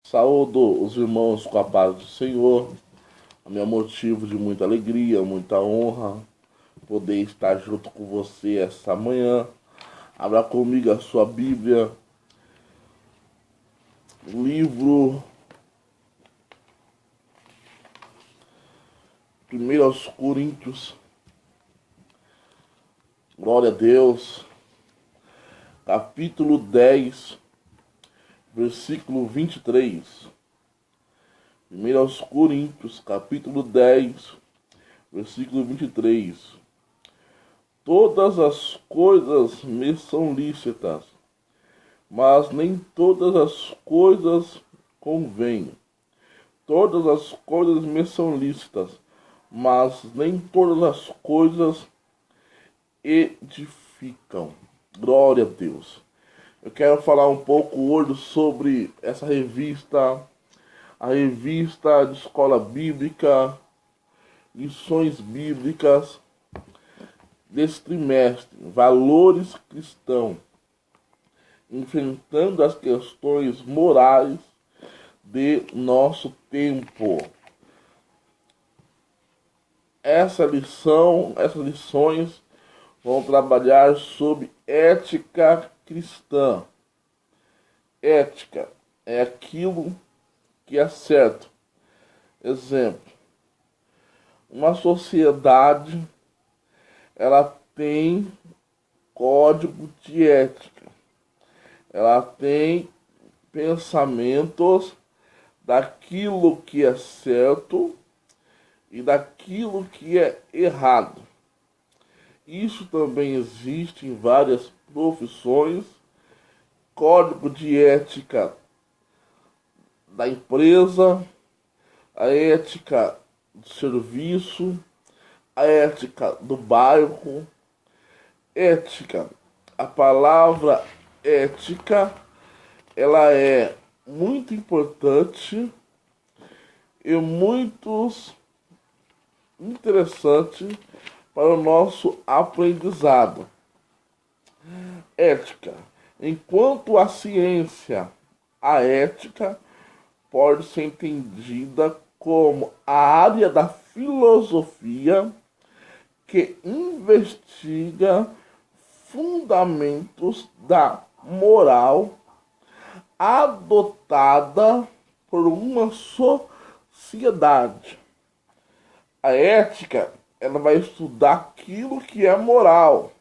Saúdo os irmãos com a paz do Senhor. A meu motivo de muita alegria, muita honra poder estar junto com você esta manhã. Abra comigo a sua Bíblia, livro 1 aos Coríntios. Glória a Deus. Capítulo 10, versículo 23. 1 aos Coríntios, capítulo 10, versículo 23. Todas as coisas me são lícitas, mas nem todas as coisas convêm. Todas as coisas me são lícitas, mas nem todas as coisas edificam. Glória a Deus. Eu quero falar um pouco hoje sobre essa revista, a revista de escola bíblica, lições bíblicas desse trimestre, valores cristãos, enfrentando as questões morais de nosso tempo. Essas lições vão trabalhar sobre ética cristã. Ética é aquilo que é certo. Exemplo: uma sociedade, ela tem código de ética. Ela tem pensamentos daquilo que é certo e daquilo que é errado. Isso também existe em várias profissões. Código de ética da empresa, a ética do serviço, a ética do bairro. Ética, a palavra ética, ela é muito importante e muito interessante para o nosso aprendizado. Ética. Enquanto a ciência, a ética pode ser entendida como a área da filosofia que investiga fundamentos da moral adotada por uma sociedade. A ética, ela vai estudar aquilo que é moral,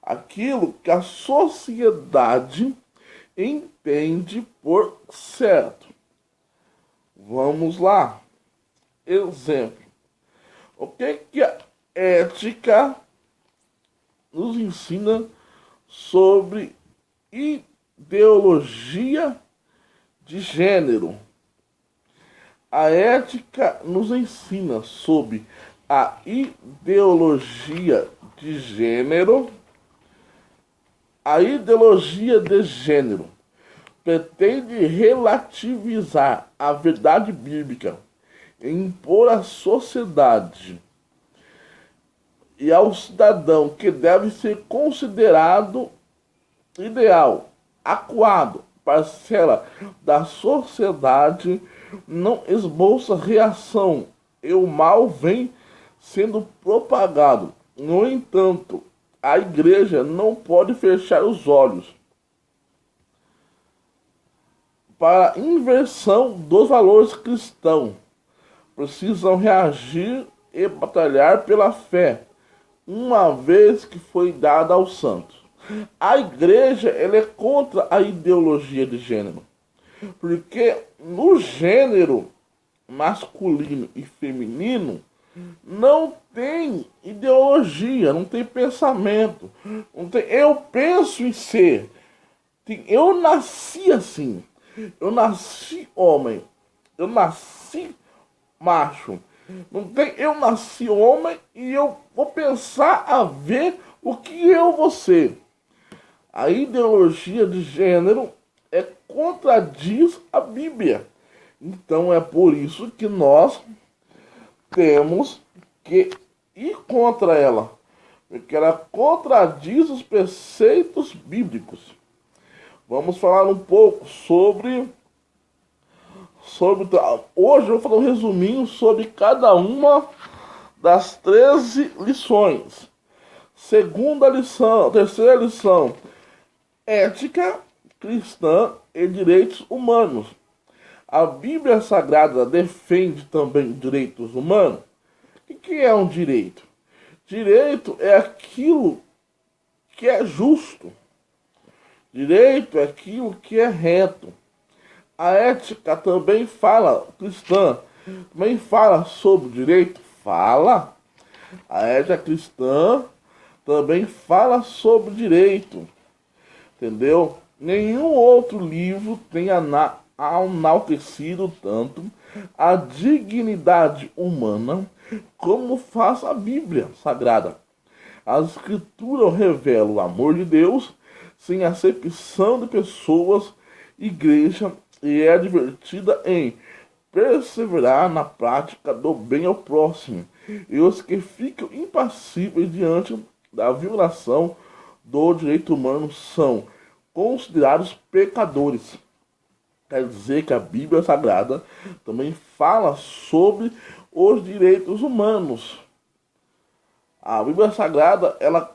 aquilo que a sociedade entende por certo. Vamos lá. Exemplo: o que a ética nos ensina sobre ideologia de gênero? A ética nos ensina sobre a ideologia de gênero. A ideologia de gênero pretende relativizar a verdade bíblica e impor à sociedade e ao cidadão que deve ser considerado ideal, acuado, parcela da sociedade não esboça reação e o mal vem sendo propagado. No entanto, a igreja não pode fechar os olhos para a inversão dos valores cristãos. Precisam reagir e batalhar pela fé, uma vez que foi dada aos santos. A igreja, ela é contra a ideologia de gênero, porque no gênero masculino e feminino não tem ideologia, não tem pensamento, não tem eu penso em ser, eu nasci assim, eu nasci homem, eu nasci macho, não tem eu nasci homem e eu vou pensar a ver o que eu vou ser. A ideologia de gênero contradiz a Bíblia. Então é por isso que nós temos que ir contra ela, porque ela contradiz os preceitos bíblicos. Vamos falar um pouco sobre Hoje eu vou fazer um resuminho sobre cada uma das 13 lições. Segunda lição, terceira lição, ética cristã e direitos humanos. A Bíblia Sagrada defende também direitos humanos. O que é um direito? Direito é aquilo que é justo. Direito é aquilo que é reto. A ética também fala, cristã, também fala sobre direito? Fala. A ética cristã também fala sobre direito. Entendeu? Nenhum outro livro tem enaltecido tanto a dignidade humana como faz a Bíblia Sagrada. As Escrituras revelam o amor de Deus sem acepção de pessoas, igreja, e é advertida em perseverar na prática do bem ao próximo. E os que ficam impassíveis diante da violação do direito humano são considerados pecadores. Quer dizer que a Bíblia Sagrada também fala sobre os direitos humanos. A Bíblia Sagrada, ela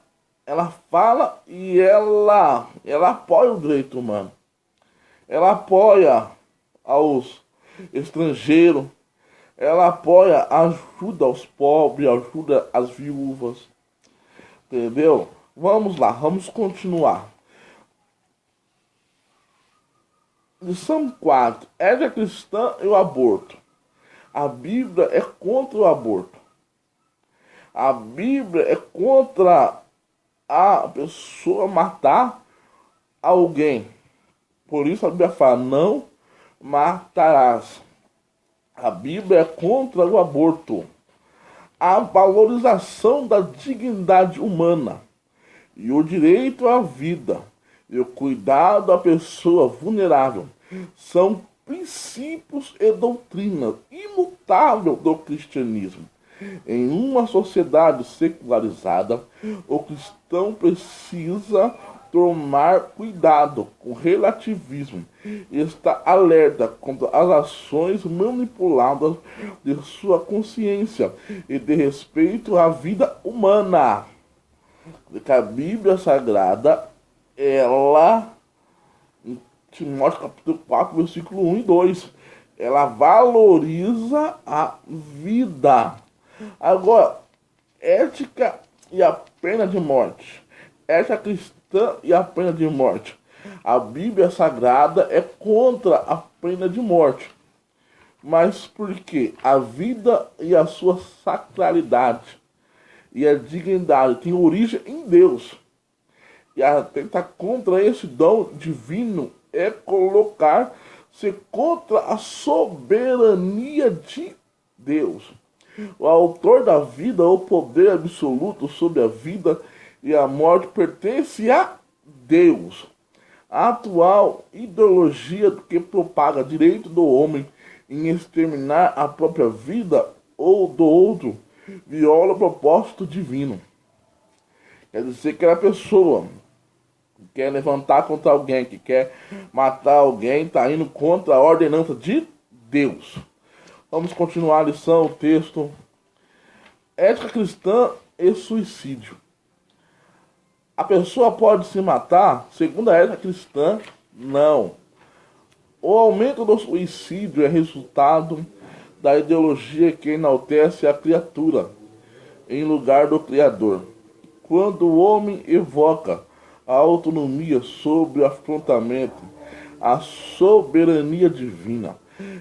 fala e ela apoia o direito humano. Ela apoia aos estrangeiros. Ela apoia, ajuda aos pobres, ajuda as viúvas. Entendeu? Vamos lá, vamos continuar. Lição 4. Ética cristã e o aborto. A Bíblia é contra o aborto. A Bíblia é contra a pessoa matar alguém. Por isso a Bíblia fala, não matarás. A Bíblia é contra o aborto. A valorização da dignidade humana e o direito à vida e o cuidado da pessoa vulnerável são princípios e doutrina imutável do cristianismo. Em uma sociedade secularizada, o cristão precisa tomar cuidado com o relativismo e estar alerta contra as ações manipuladas de sua consciência e de respeito à vida humana. Porque a Bíblia Sagrada, ela, em Timóteo capítulo 4, versículo 1 e 2, ela valoriza a vida. Agora, ética e a pena de morte. Ética cristã e a pena de morte. A Bíblia Sagrada é contra a pena de morte. Mas por quê? A vida e a sua sacralidade e a dignidade tem origem em Deus. E atentar contra esse dom divino é colocar-se contra a soberania de Deus. O autor da vida, o poder absoluto sobre a vida e a morte pertence a Deus. A atual ideologia que propaga direito do homem em exterminar a própria vida ou do outro viola o propósito divino. Quer dizer que a pessoa que quer levantar contra alguém, que quer matar alguém, está indo contra a ordenança de Deus. Vamos continuar a lição, o texto. Ética cristã e suicídio. A pessoa pode se matar? Segundo a ética cristã, não. O aumento do suicídio é resultado da ideologia que enaltece a criatura em lugar do Criador. Quando o homem evoca a autonomia sobre o afrontamento à soberania divina,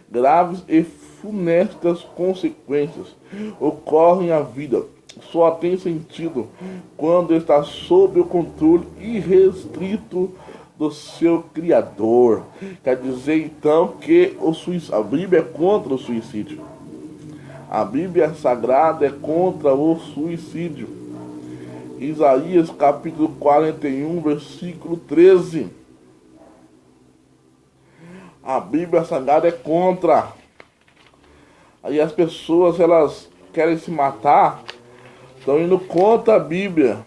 graves e funestas consequências ocorrem à vida. Só tem sentido quando está sob o controle irrestrito do seu Criador. Quer dizer então que a Bíblia é contra o suicídio. A Bíblia Sagrada é contra o suicídio. Isaías capítulo 41, versículo 13. A Bíblia Sagrada é contra. Aí as pessoas, elas querem se matar, estão indo contra a Bíblia,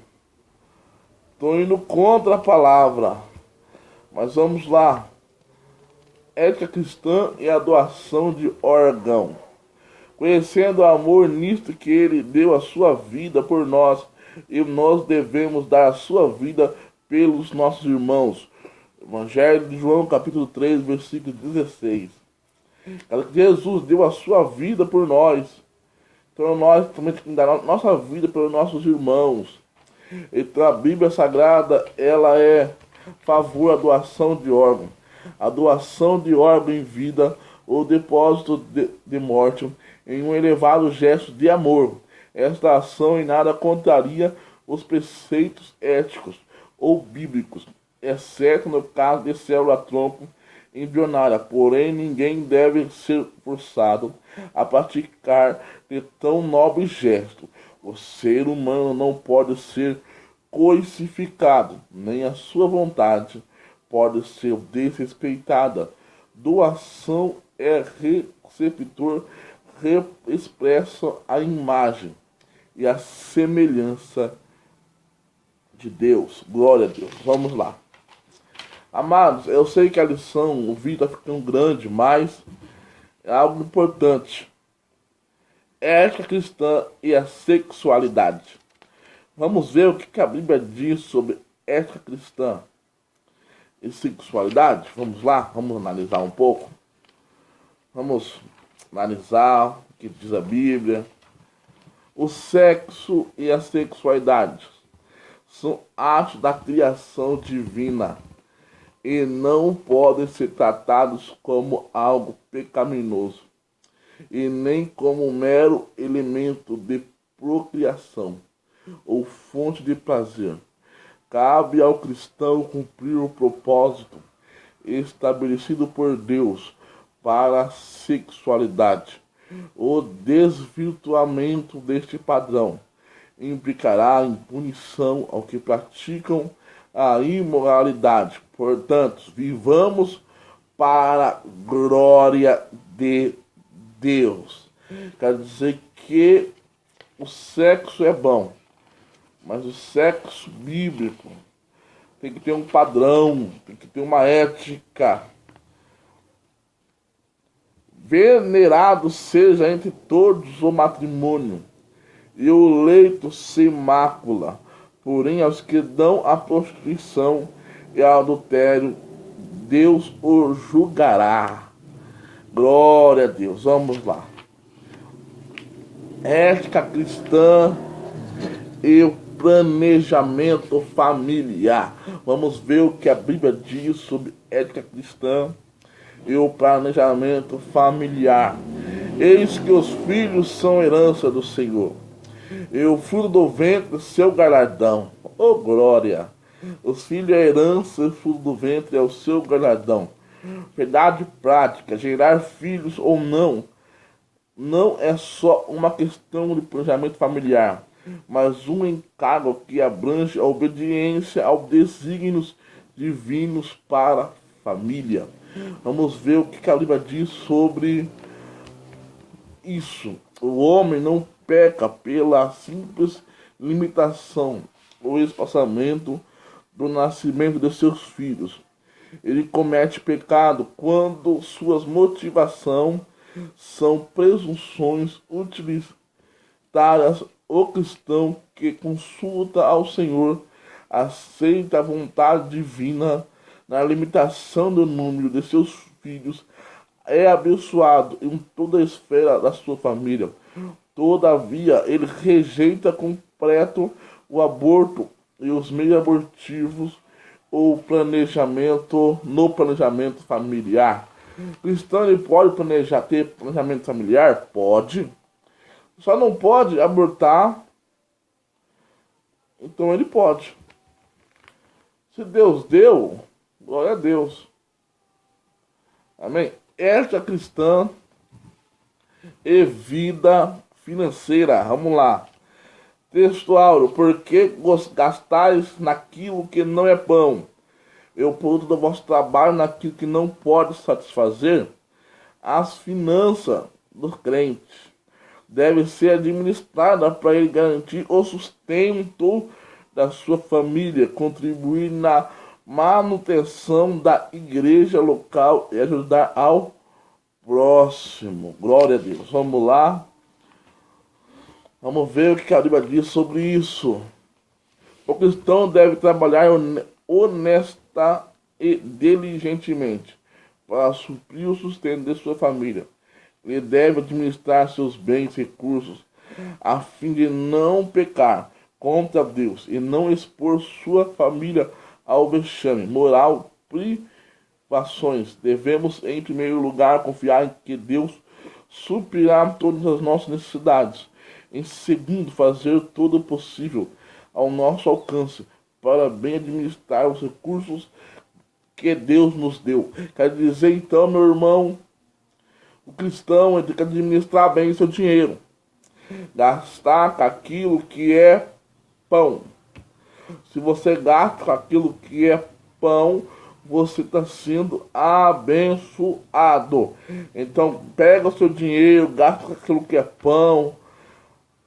estão indo contra a palavra. Mas vamos lá. ética cristã e a doação de órgão. Conhecendo o amor nisto que ele deu a sua vida por nós, e nós devemos dar a sua vida pelos nossos irmãos. Evangelho de João, capítulo 3, versículo 16. Jesus deu a sua vida por nós. Então nós também temos que dar a nossa vida pelos nossos irmãos. Então a Bíblia Sagrada, ela é a favor da doação de órgão. A doação de órgão em vida ou depósito de morte em um elevado gesto de amor. Esta ação em nada contraria os preceitos éticos ou bíblicos, exceto no caso de célula-tronco embrionária. Porém, ninguém deve ser forçado a praticar de tão nobre gesto. O ser humano não pode ser coisificado, nem a sua vontade pode ser desrespeitada. Doação é receptor, expressa a imagem e a semelhança de Deus. Glória a Deus. Vamos lá. Amados, eu sei que a lição, o vídeo está ficando grande, mas é algo importante. Ética cristã e a sexualidade. Vamos ver o que a Bíblia diz sobre ética cristã e sexualidade. Vamos lá, vamos analisar um pouco. Vamos analisar o que diz a Bíblia. O sexo e a sexualidade são atos da criação divina e não podem ser tratados como algo pecaminoso e nem como um mero elemento de procriação ou fonte de prazer. Cabe ao cristão cumprir o propósito estabelecido por Deus para a sexualidade. O desvirtuamento deste padrão implicará em punição ao que praticam a imoralidade. Portanto, vivamos para a glória de Deus. Quer dizer que o sexo é bom, mas o sexo bíblico tem que ter um padrão, tem que ter uma ética. Venerado seja entre todos o matrimônio e o leito sem mácula, porém aos que dão a prostituição e ao adultério, Deus o julgará. Glória a Deus. Vamos lá. Ética cristã e o planejamento familiar. Vamos ver o que a Bíblia diz sobre ética cristã e o planejamento familiar. Eis que os filhos são herança do Senhor, e o fruto do ventre seu galardão. Oh glória! Os filhos é herança, e o fruto do ventre é o seu galardão. Verdade prática, gerar filhos ou não, não é só uma questão de planejamento familiar, mas um encargo que abrange a obediência aos desígnios divinos para a família. Vamos ver o que a Bíblia diz sobre isso. O homem não peca pela simples limitação ou espaçamento do nascimento de seus filhos. Ele comete pecado quando suas motivações são presunções utilitárias. O cristão que consulta ao Senhor aceita a vontade divina na limitação do número de seus filhos, é abençoado em toda a esfera da sua família. Todavia, ele rejeita completo o aborto e os meios abortivos ou no planejamento familiar. O cristão ele pode ter planejamento familiar? Pode. Só não pode abortar. Então ele pode. Se Deus deu, glória a Deus. Amém? Ética cristã e vida financeira. Vamos lá. Textual. Porque gastais naquilo que não é pão, e o produto do vosso trabalho naquilo que não pode satisfazer? As finanças dos crentes devem ser administradas para ele garantir o sustento da sua família, contribuir na manutenção da igreja local e ajudar ao próximo. Glória a Deus. Vamos lá. Vamos ver o que a Bíblia diz sobre isso. O cristão deve trabalhar honesta e diligentemente para suprir o sustento de sua família. Ele deve administrar seus bens e recursos a fim de não pecar contra Deus e não expor sua família ao vexame moral, privações. Devemos, em primeiro lugar, confiar em que Deus suprirá todas as nossas necessidades. Em segundo, fazer todo o possível ao nosso alcance para bem administrar os recursos que Deus nos deu. Quer dizer, então, meu irmão, o cristão tem que administrar bem seu dinheiro. Gastar com aquilo que é pão. Se você gasta com aquilo que é pão, você está sendo abençoado. Então, pega o seu dinheiro, gasta com aquilo que é pão,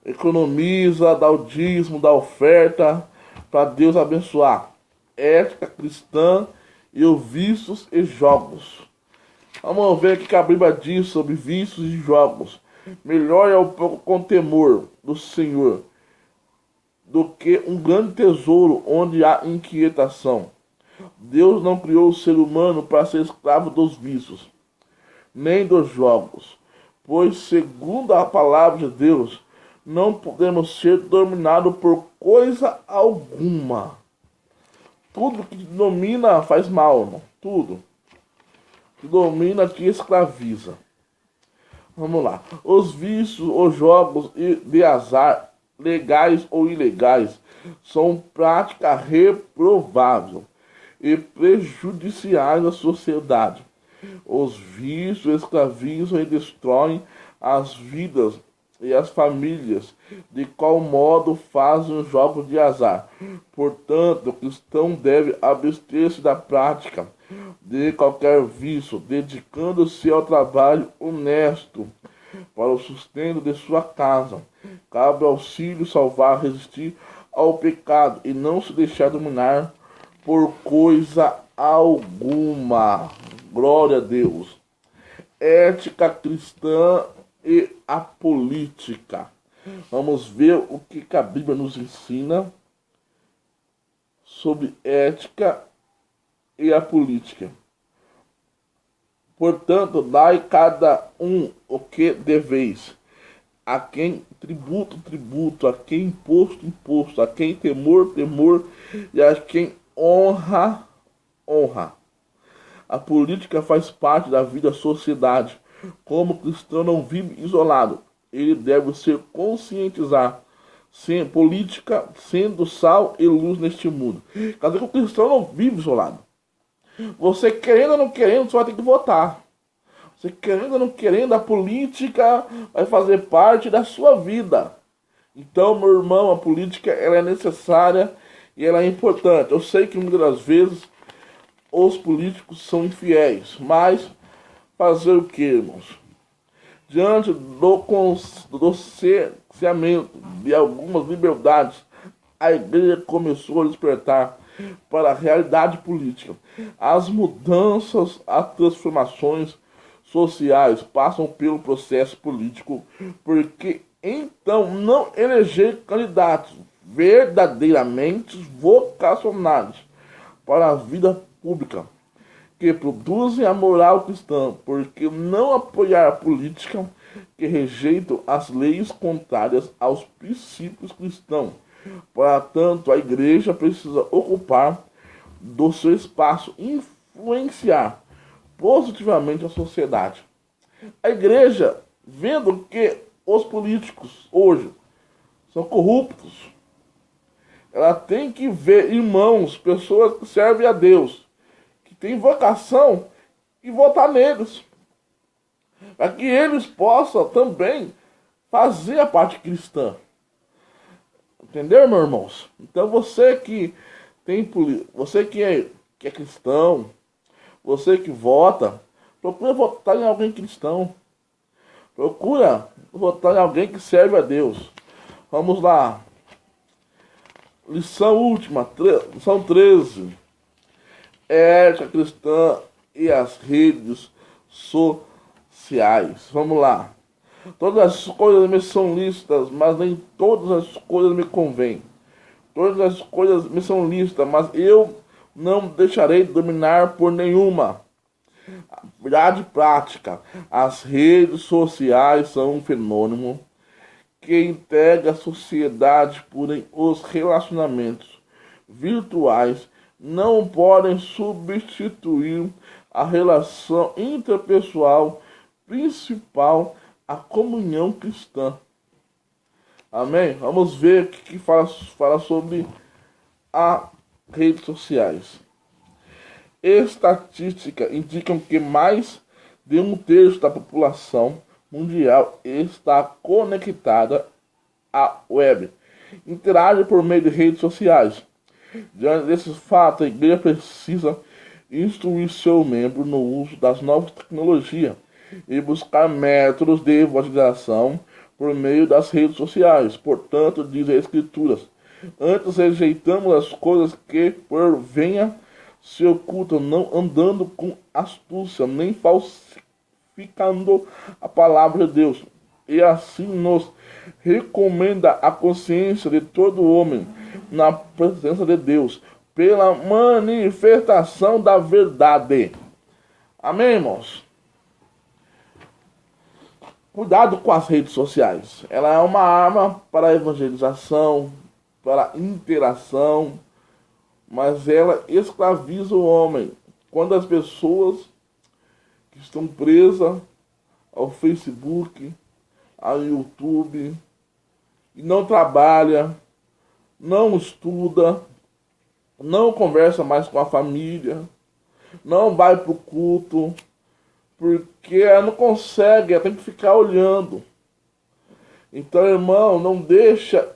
economiza, dá o dízimo, dá oferta, para Deus abençoar. Ética cristã e os vícios e jogos. Vamos ver o que a Bíblia diz sobre vícios e jogos. Melhor é o pouco com temor do Senhor do que um grande tesouro onde há inquietação. Deus não criou o ser humano para ser escravo dos vícios, nem dos jogos, pois, segundo a palavra de Deus, não podemos ser dominados por coisa alguma. Tudo que domina faz mal, irmão. Tudo que domina te escraviza. Vamos lá. Os vícios, os jogos de azar, legais ou ilegais, são prática reprovável e prejudiciais à sociedade. Os vícios escravizam e destroem as vidas e as famílias. De qual modo fazem os jogos de azar? Portanto, o cristão deve abster-se da prática de qualquer vício, dedicando-se ao trabalho honesto para o sustento de sua casa. Cabe ao filho salvar, resistir ao pecado e não se deixar dominar por coisa alguma. Glória a Deus. Ética cristã e a política. Vamos ver o que a Bíblia nos ensina sobre ética e a política. Portanto, dai cada um o que deveis. A quem tributo, tributo. A quem imposto, imposto. A quem temor, temor. E a quem honra, honra. A política faz parte da vida da sociedade. Como o cristão não vive isolado, ele deve ser conscientizar. Política sendo sal e luz neste mundo. Quer dizer que o cristão não vive isolado. Você querendo ou não querendo, você vai ter que votar. Você querendo ou não querendo, a política vai fazer parte da sua vida. Então, meu irmão, a política ela é necessária e ela é importante. Eu sei que muitas das vezes os políticos são infiéis, mas fazer o que, irmãos? Diante do cerceamento de algumas liberdades, a igreja começou a despertar para a realidade política. As mudanças, as transformações sociais passam pelo processo político, porque então não eleger candidatos verdadeiramente vocacionados para a vida pública, que produzem a moral cristã, porque não apoiar a política que rejeitam as leis contrárias aos princípios cristãos. Portanto, a igreja precisa ocupar do seu espaço, influenciar positivamente a sociedade. A igreja, vendo que os políticos hoje são corruptos, ela tem que ver irmãos, pessoas que servem a Deus, que têm vocação, e votar neles, para que eles possam também fazer a parte cristã. Entendeu, meus irmãos? Então você que é cristão, você que vota, procura votar em alguém cristão. Procura votar em alguém que serve a Deus. Vamos lá. Lição última, lição 13. ética cristã e as redes sociais. Vamos lá. Todas as coisas me são lícitas, mas nem todas as coisas me convêm. Todas as coisas me são lícitas, mas eu não deixarei de dominar por nenhuma. Verdade prática. As redes sociais são um fenômeno que integra a sociedade, porém os relacionamentos virtuais não podem substituir a relação interpessoal principal, a comunhão cristã. Amém? Vamos ver o que fala sobre as redes sociais. Estatísticas indicam que mais de um terço da população mundial está conectada à web, interage por meio de redes sociais. Diante desses fatos, a igreja precisa instruir seu membro no uso das novas tecnologias e buscar métodos de evangelização por meio das redes sociais. Portanto, diz a Escritura, antes rejeitamos as coisas que porvenha se ocultam, não andando com astúcia, nem falsificando a palavra de Deus. E assim nos recomenda a consciência de todo homem na presença de Deus, pela manifestação da verdade. Amém, irmãos? Cuidado com as redes sociais. Ela é uma arma para a evangelização, para a interação, mas ela escraviza o homem. Quando as pessoas que estão presas ao Facebook, ao YouTube, e não trabalha, não estuda, não conversa mais com a família, não vai para o culto, porque ela não consegue, ela tem que ficar olhando. Então, irmão, não deixa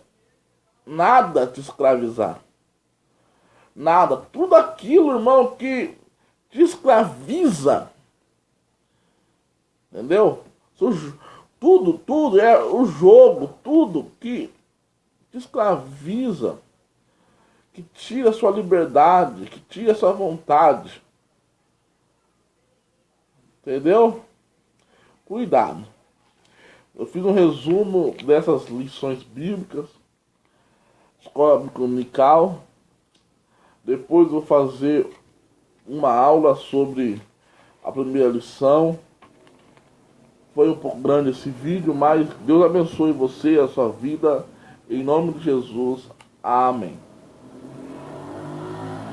nada te escravizar. Nada. Tudo aquilo, irmão, que te escraviza. Entendeu? Tudo é o jogo, tudo que te escraviza, que tira a sua liberdade, que tira a sua vontade. Entendeu? Cuidado. Eu fiz um resumo dessas lições bíblicas, escola bíblica dominical. Depois vou fazer uma aula sobre a primeira lição. Foi um pouco grande esse vídeo, mas Deus abençoe você e a sua vida. Em nome de Jesus. Amém.